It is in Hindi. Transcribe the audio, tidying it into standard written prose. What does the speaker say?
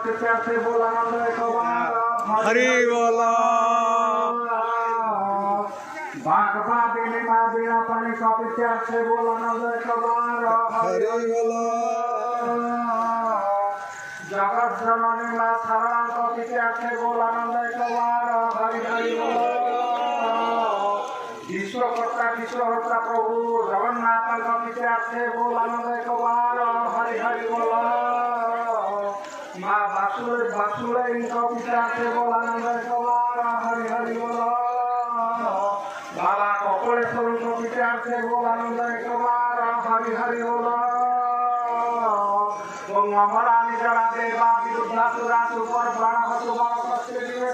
सबके प्यार से बोला आनंद एक बार हरि बोला। भागवा देने माँ बिना पानी सबके प्यार से बोला आनंद एक बार हरि बोला। जगत जननी माँ सारा सबके प्यार से बोला आनंद एक बार हरि हरि बोला। विश्वकर्ता विश्वहर्ता प्रभु जगन्नाथ सबके प्यार से बोला आनंद एक बार हरि हरि बोला। माँ बासुरे बासुरे इनका प्यार से बोला आनंद एक बार हरि हरि बोला। बाबा कपलेश्वर को प्यार से बोला आनंद एक बार हरि हरि बोला। हमारा निजरा देवा विरुद्धासुरा सुपर प्राण हसुबार कष्ट दिवे